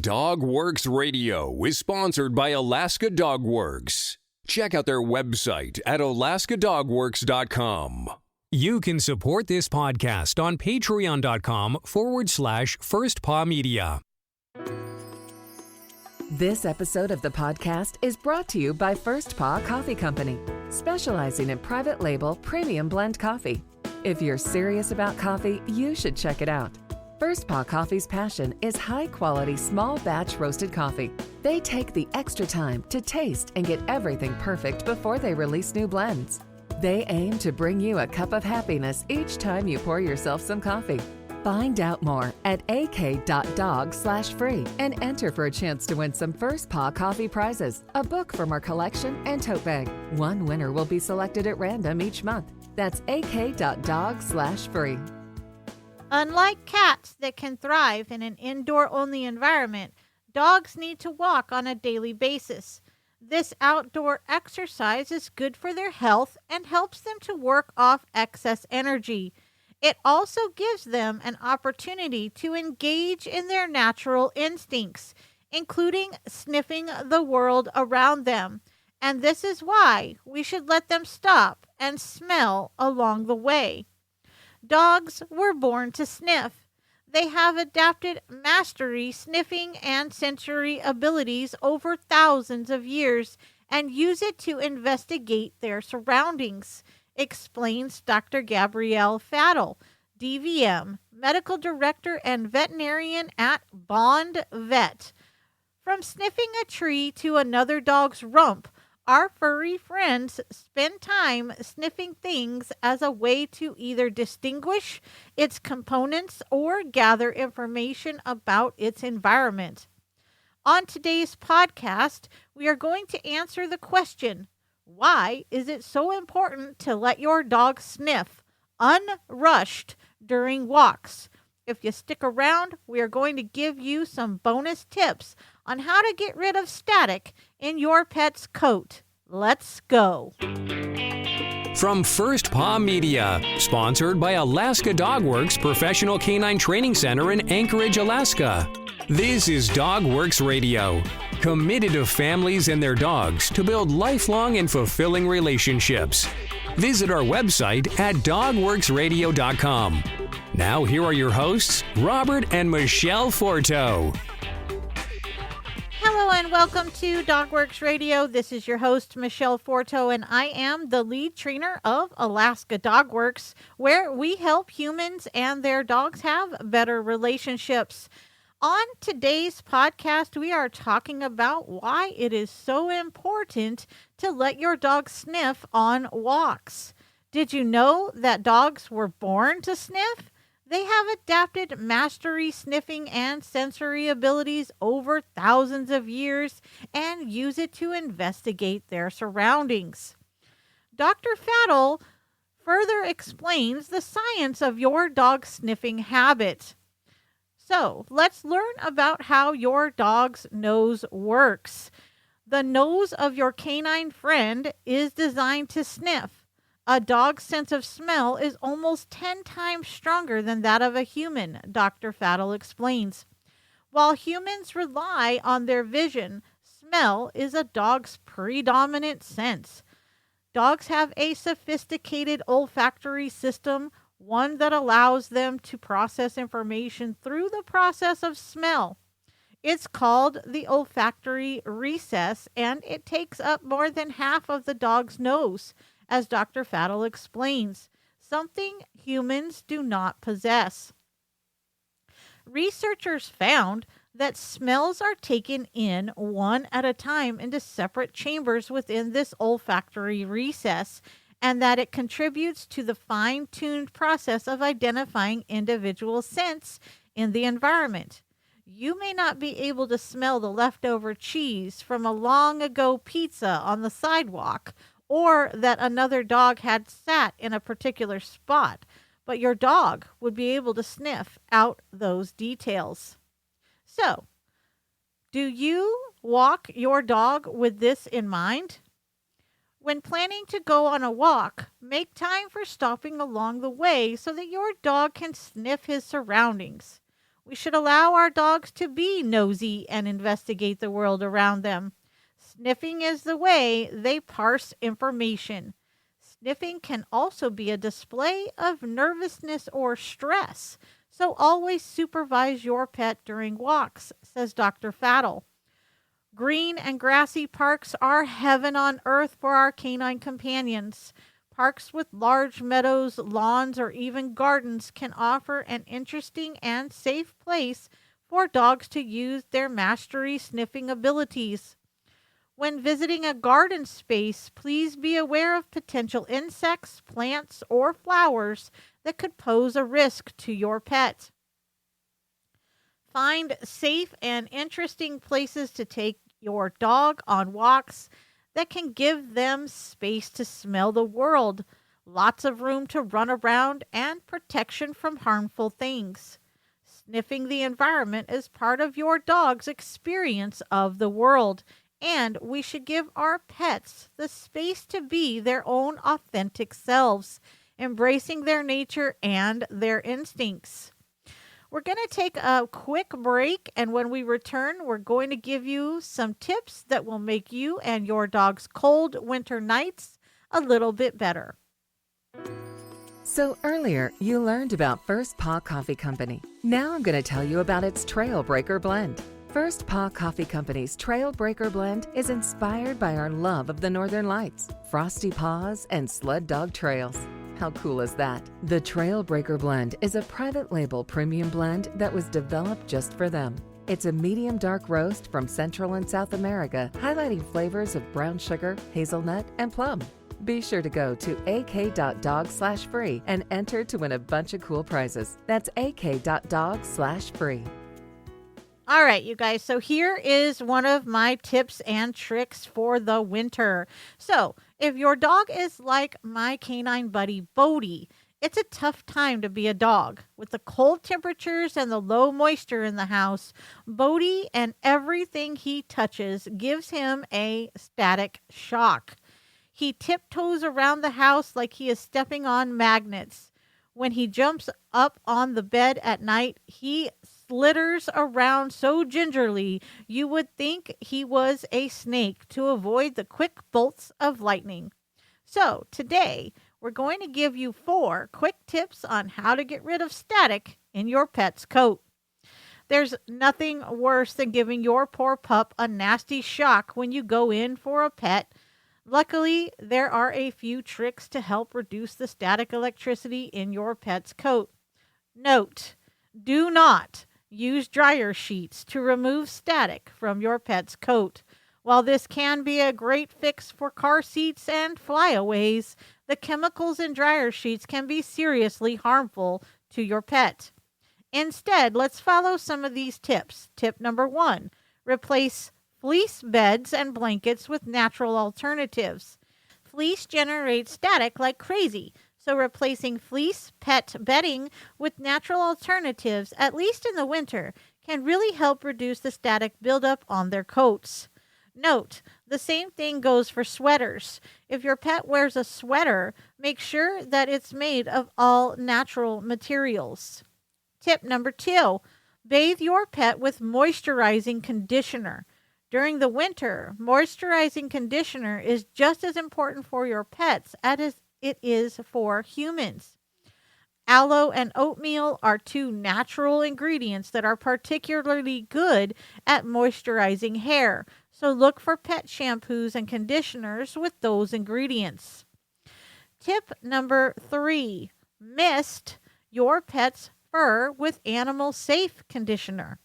Dog Works Radio is sponsored by Alaska Dog Works. Check out their website at alaskadogworks.com. You can support this podcast on patreon.com/firstpawmedia. This episode of the podcast is brought to you by First Paw Coffee Company, specializing in private label premium blend coffee. If you're serious about coffee, you should check it out. First Paw Coffee's passion is high-quality, small-batch roasted coffee. They take the extra time to taste and get everything perfect before they release new blends. They aim to bring you a cup of happiness each time you pour yourself some coffee. Find out more at ak.dog/free and enter for a chance to win some First Paw Coffee prizes, a book from our collection, and tote bag. One winner will be selected at random each month. That's ak.dog/free. Unlike cats that can thrive in an indoor-only environment, dogs need to walk on a daily basis. This outdoor exercise is good for their health and helps them to work off excess energy. It also gives them an opportunity to engage in their natural instincts, including sniffing the world around them. And this is why we should let them stop and smell along the way. Dogs were born to sniff. They have adapted mastery, sniffing, and sensory abilities over thousands of years and use it to investigate their surroundings, explains Dr. Gabrielle Fattle, DVM, Medical Director and Veterinarian at Bond Vet. From sniffing a tree to another dog's rump, our furry friends spend time sniffing things as a way to either distinguish its components or gather information about its environment. On today's podcast, we are going to answer the question, why is it so important to let your dog sniff unrushed during walks? If you stick around, we are going to give you some bonus tips on how to get rid of static in your pet's coat. Let's go. From First Paw Media, sponsored by Alaska Dog Works Professional Canine Training Center in Anchorage, Alaska. This is Dog Works Radio, committed to families and their dogs to build lifelong and fulfilling relationships. Visit our website at dogworksradio.com. Now here are your hosts, Robert and Michele Forto. Hello and welcome to Dogworks Radio. This is your host, Michele Forto, and I am the lead trainer of Alaska Dogworks, where we help humans and their dogs have better relationships. On today's podcast, we are talking about why it is so important to let your dog sniff on walks. Did you know that dogs were born to sniff? They have adapted mastery, sniffing, and sensory abilities over thousands of years and use it to investigate their surroundings. Dr. Fattle further explains the science of your dog's sniffing habit. So, let's learn about how your dog's nose works. The nose of your canine friend is designed to sniff. A dog's sense of smell is almost 10 times stronger than that of a human, Dr. Fattle explains. While humans rely on their vision, smell is a dog's predominant sense. Dogs have a sophisticated olfactory system, one that allows them to process information through the process of smell. It's called the olfactory recess, and it takes up more than half of the dog's nose, as Dr. Fattle explains, something humans do not possess. Researchers found that smells are taken in one at a time into separate chambers within this olfactory recess, and that it contributes to the fine-tuned process of identifying individual scents in the environment. You may not be able to smell the leftover cheese from a long-ago pizza on the sidewalk, or that another dog had sat in a particular spot, but your dog would be able to sniff out those details. So, do you walk your dog with this in mind? When planning to go on a walk, make time for stopping along the way so that your dog can sniff his surroundings. We should allow our dogs to be nosy and investigate the world around them. Sniffing is the way they parse information. Sniffing can also be a display of nervousness or stress, so always supervise your pet during walks, says Dr. Faddle. Green and grassy parks are heaven on earth for our canine companions. Parks with large meadows, lawns, or even gardens can offer an interesting and safe place for dogs to use their mastery sniffing abilities. When visiting a garden space, please be aware of potential insects, plants, or flowers that could pose a risk to your pet. Find safe and interesting places to take your dog on walks that can give them space to smell the world, lots of room to run around, and protection from harmful things. Sniffing the environment is part of your dog's experience of the world, and we should give our pets the space to be their own authentic selves, embracing their nature and their instincts. We're going to take a quick break, and when we return, we're going to give you some tips that will make you and your dog's cold winter nights a little bit better. So earlier, you learned about First Paw Coffee Company. Now I'm going to tell you about its Trailbreaker Blend. First Paw Coffee Company's Trailbreaker Blend is inspired by our love of the Northern Lights, frosty paws, and sled dog trails. How cool is that? The Trailbreaker Blend is a private label premium blend that was developed just for them. It's a medium dark roast from Central and South America, highlighting flavors of brown sugar, hazelnut, and plum. Be sure to go to ak.dog/free and enter to win a bunch of cool prizes. That's ak.dog/free. All right, you guys. So here is one of my tips and tricks for the winter. So if your dog is like my canine buddy Bodie, it's a tough time to be a dog. With the cold temperatures and the low moisture in the house, Bodie and everything he touches gives him a static shock. He tiptoes around the house like he is stepping on magnets. When he jumps up on the bed at night, he slitters around so gingerly you would think he was a snake to avoid the quick bolts of lightning. So today, we're going to give you 4 quick tips on how to get rid of static in your pet's coat. There's nothing worse than giving your poor pup a nasty shock when you go in for a pet. Luckily, there are a few tricks to help reduce the static electricity in your pet's coat. Note, do not use dryer sheets to remove static from your pet's coat. While this can be a great fix for car seats and flyaways, the chemicals in dryer sheets can be seriously harmful to your pet. Instead, let's follow some of these tips. Tip number 1, replace fleece beds and blankets with natural alternatives. Fleece generates static like crazy, so replacing fleece pet bedding with natural alternatives, at least in the winter, can really help reduce the static buildup on their coats. Note, the same thing goes for sweaters. If your pet wears a sweater, make sure that it's made of all natural materials. Tip number 2, bathe your pet with moisturizing conditioner. During the winter, moisturizing conditioner is just as important for your pets as it is for humans. Aloe and oatmeal are 2 natural ingredients that are particularly good at moisturizing hair, so look for pet shampoos and conditioners with those ingredients. Tip number 3, mist your pet's fur with animal safe conditioner.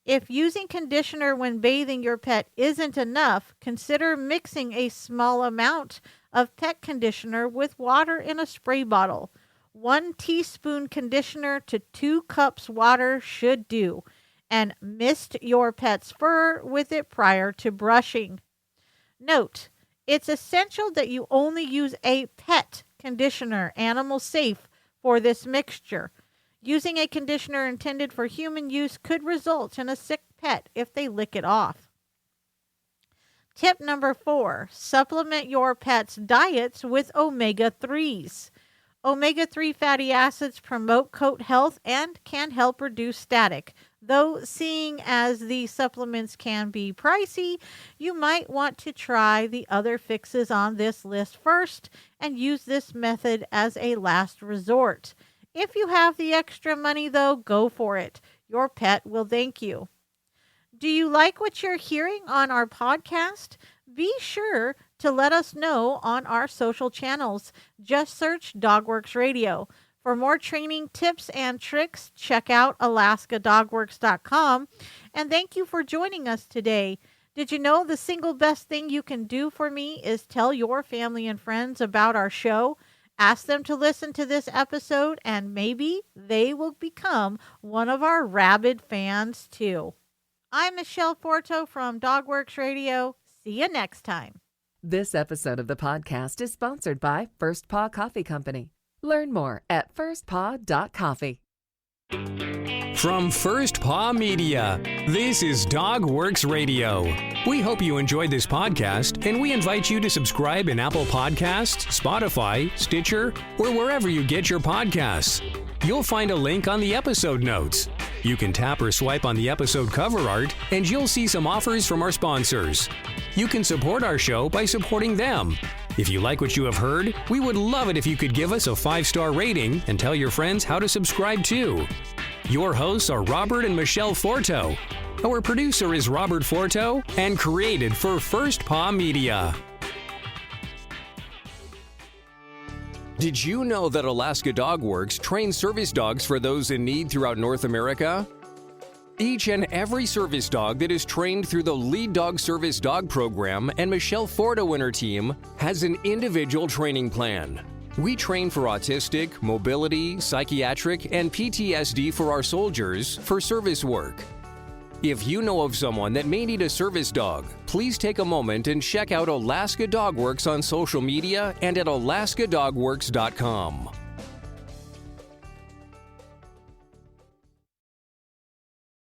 If using conditioner when bathing your pet isn't enough, consider mixing a small amount of pet conditioner with water in a spray bottle. 1 teaspoon conditioner to 2 cups water should do, and mist your pet's fur with it prior to brushing. Note, it's essential that you only use a pet conditioner, animal safe, for this mixture. Using a conditioner intended for human use could result in a sick pet if they lick it off. Tip number 4, supplement your pet's diets with omega-3s. Omega-3 fatty acids promote coat health and can help reduce static. Though seeing as these supplements can be pricey, you might want to try the other fixes on this list first and use this method as a last resort. If you have the extra money, though, go for it. Your pet will thank you. Do you like what you're hearing on our podcast? Be sure to let us know on our social channels. Just search DogWorks Radio. For more training tips and tricks, check out alaskadogworks.com. And thank you for joining us today. Did you know the single best thing you can do for me is tell your family and friends about our show? Ask them to listen to this episode, and maybe they will become one of our rabid fans too. I'm Michele Forto from DogWorks Radio. See you next time. This episode of the podcast is sponsored by First Paw Coffee Company. Learn more at firstpaw.coffee. From First Paw Media, this is DogWorks Radio. We hope you enjoyed this podcast, and we invite you to subscribe in Apple Podcasts, Spotify, Stitcher, or wherever you get your podcasts. You'll find a link on the episode notes. You can tap or swipe on the episode cover art, and you'll see some offers from our sponsors. You can support our show by supporting them. If you like what you have heard, we would love it if you could give us a 5-star rating and tell your friends how to subscribe too. Your hosts are Robert and Michele Forto. Our producer is Robert Forto and created for First Paw Media. Did you know that Alaska Dog Works trains service dogs for those in need throughout North America? Each and every service dog that is trained through the Lead Dog Service Dog Program and Michele Forto and her team has an individual training plan. We train for autistic, mobility, psychiatric, and PTSD for our soldiers for service work. If you know of someone that may need a service dog, please take a moment and check out Alaska Dog Works on social media and at alaskadogworks.com.